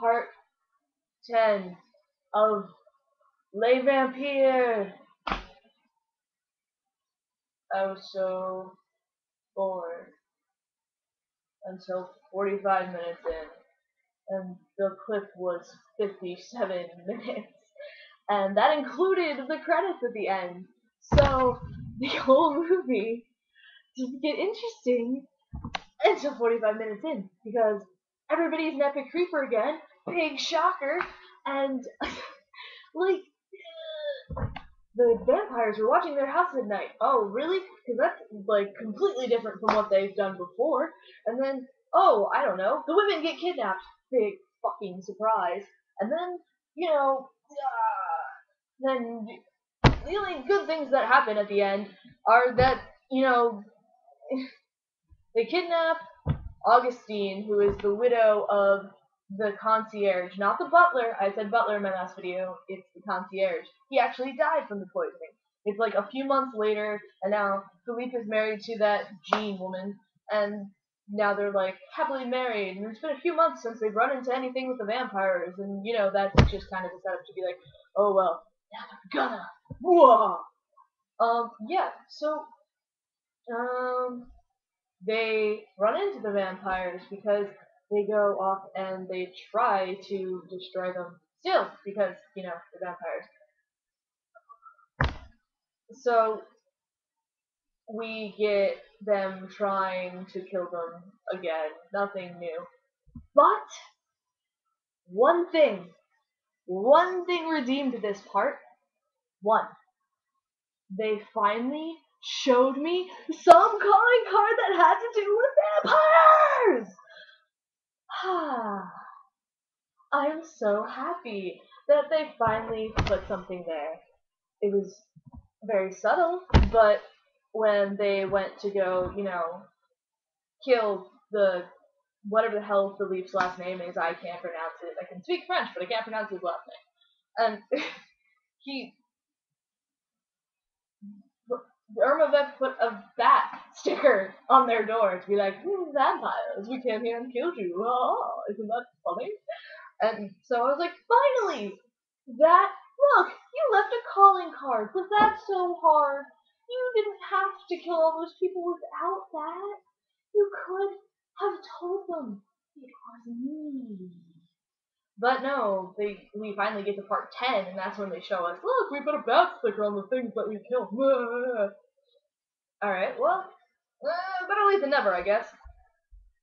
part 10 of Les Vampires. I was so bored until 45 minutes in, and the clip was 57 minutes, and that included the credits at the end. So the whole movie didn't get interesting until 45 minutes in, because everybody's an epic creeper again, big shocker, and like the vampires were watching their house at night. Oh, really? Because that's like completely different from what they've done before. And then, oh, I don't know, the women get kidnapped. Big fucking surprise. And then, then the only good things that happen at the end are that, they kidnap Augustine, who is the widow of the concierge, not the butler. I said butler in my last video. It's the concierge. He actually died from the poisoning. It's like a few months later, and now Philippe is married to that Jean woman, and now they're like happily married. And it's been a few months since they've run into anything with the vampires, and that's just kind of a setup to be like, oh well, now they're gonna. Whoa. Yeah. So, they run into the vampires because they go off and they try to destroy them still because, the vampires. So we get them trying to kill them again. Nothing new. But one thing redeemed this part. One. They finally showed me some calling card that had to do with vampires! I'm so happy that they finally put something there. It was very subtle, but when they went to go, kill the whatever the hell Philippe's last name is, I can't pronounce it. I can speak French, but I can't pronounce his last name. And he Irma Vep put a bat sticker on their door to be like, vampires, we came here and killed you. Oh, isn't that funny? And so I was like, finally! Look, you left a calling card. Was that so hard? You didn't have to kill all those people without that. You could have told them it was me. But no, we finally get to part 10, and that's when they show us, look, we put a bat sticker on the things that we killed. Alright, well, better late than never, I guess.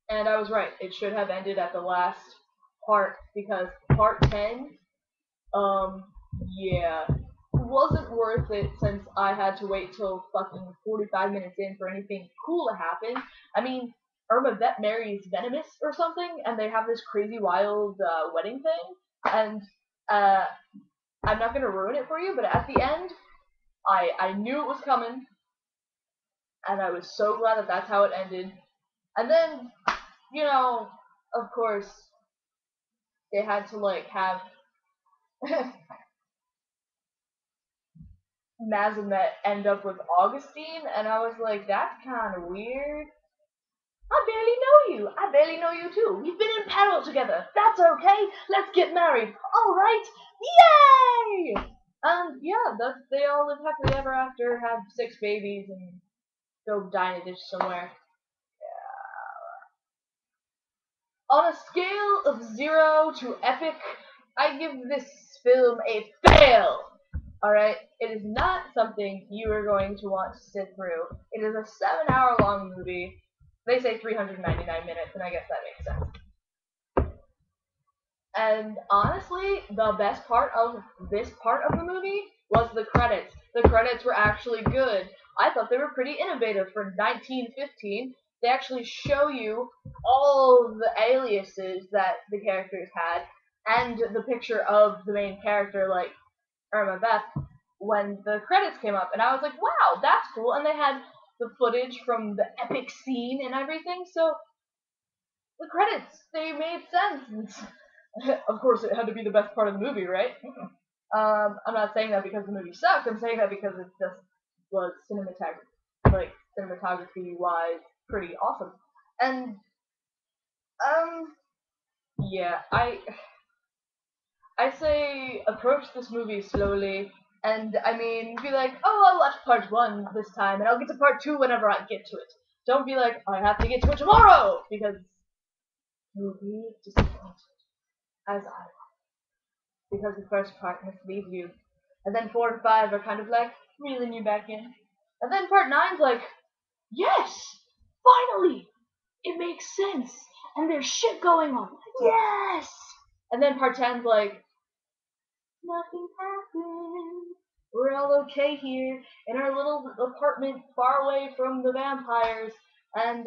And I was right. It should have ended at the last part, because part 10, yeah, wasn't worth it since I had to wait till fucking 45 minutes in for anything cool to happen. I mean, Irma Vep marries Venomous or something, and they have this crazy wild wedding thing, and I'm not gonna ruin it for you, but at the end, I knew it was coming, and I was so glad that that's how it ended. And then, of course, they had to like have Mazamet end up with Augustine, and I was like, that's kind of weird. I barely know you. I barely know you too. We've been in peril together. That's okay. Let's get married. All right. Yay! And yeah, they all live happily ever after, have 6 babies, and go die in a ditch somewhere. On a scale of 0 to epic, I give this film a fail. Alright? It is not something you are going to want to sit through. It is a 7-hour long movie. They say 399 minutes, and I guess that makes sense. And honestly, the best part of this part of the movie was the credits. The credits were actually good. I thought they were pretty innovative for 1915. They actually show you all the aliases that the characters had, and the picture of the main character, like Irma Vep, when the credits came up, and I was like, wow, that's cool. And they had the footage from the epic scene and everything, so the credits, they made sense. Of course, it had to be the best part of the movie, right? I'm not saying that because the movie sucked. I'm saying that because it just was cinematography wise, pretty awesome. And yeah, I say approach this movie slowly, and I mean, be like, oh, I'll watch part one this time, and I'll get to part two whenever I get to it. Don't be like, I have to get to it tomorrow, because you'll be disappointed, as I was, because the first part misleads you, and then 4 and 5 are kind of like reeling you back in, and then part nine's like, yes, finally, it makes sense, and there's shit going on, yes, and then part 10's like, nothing happened. We're all okay here in our little apartment far away from the vampires, and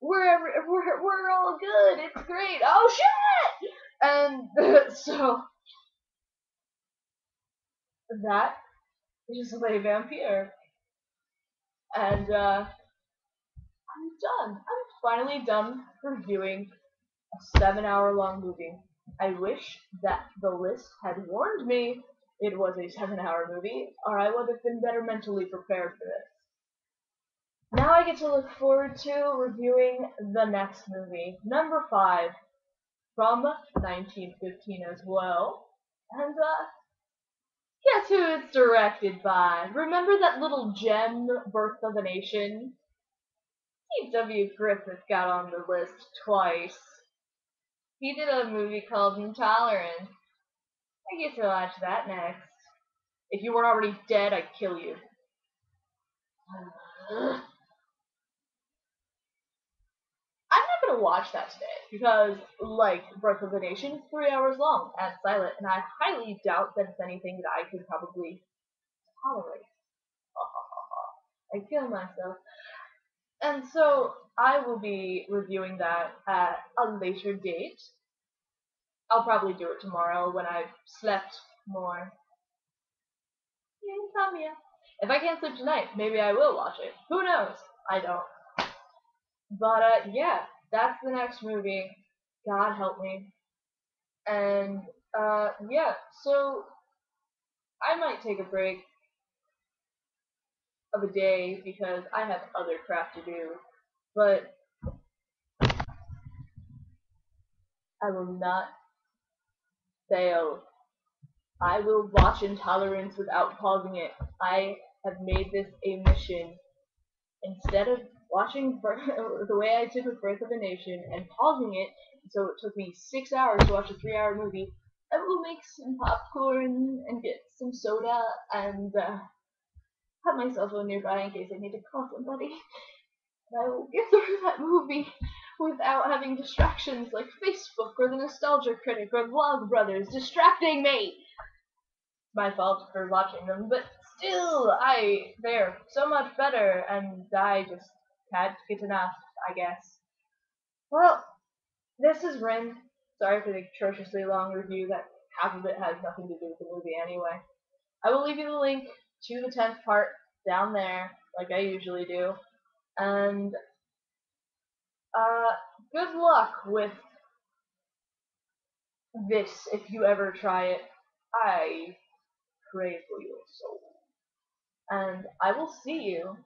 we're all good. It's great. Oh shit! And so that is Les Vampire, and I'm done. I'm finally done reviewing a 7-hour long movie. I wish that the list had warned me it was a 7-hour movie, or I would have been better mentally prepared for this. Now I get to look forward to reviewing the next movie, number 5, from 1915 as well. And guess who it's directed by? Remember that little gem, Birth of a Nation? C.W. Griffith got on the list twice. He did a movie called Intolerant. I get to watch that next. If you weren't already dead, I'd kill you. I'm not gonna watch that today because, like, Birth of a Nation is 3 hours long and silent, and I highly doubt that it's anything that I could probably tolerate. I kill myself. And so I will be reviewing that at a later date. I'll probably do it tomorrow when I've slept more. Insomnia. If I can't sleep tonight, maybe I will watch it. Who knows? I don't. But yeah, that's the next movie. God help me. And yeah, so I might take a break of a day because I have other crap to do. But I will not fail. I will watch Intolerance without pausing it. I have made this a mission. Instead of watching the way I took with Birth of a Nation and pausing it, so it took me 6 hours to watch a 3-hour movie, I will make some popcorn and get some soda and have my cell phone nearby in case I need to call somebody. And I will get through that movie without having distractions like Facebook or the Nostalgia Critic or Vlogbrothers distracting me. My fault for watching them, but still, they're so much better, and I just can't get enough, I guess. Well, this is Rin. Sorry for the atrociously long review that half of it has nothing to do with the movie anyway. I will leave you the link to the 10th part down there, like I usually do. And good luck with this if you ever try it. I pray for your soul. And I will see you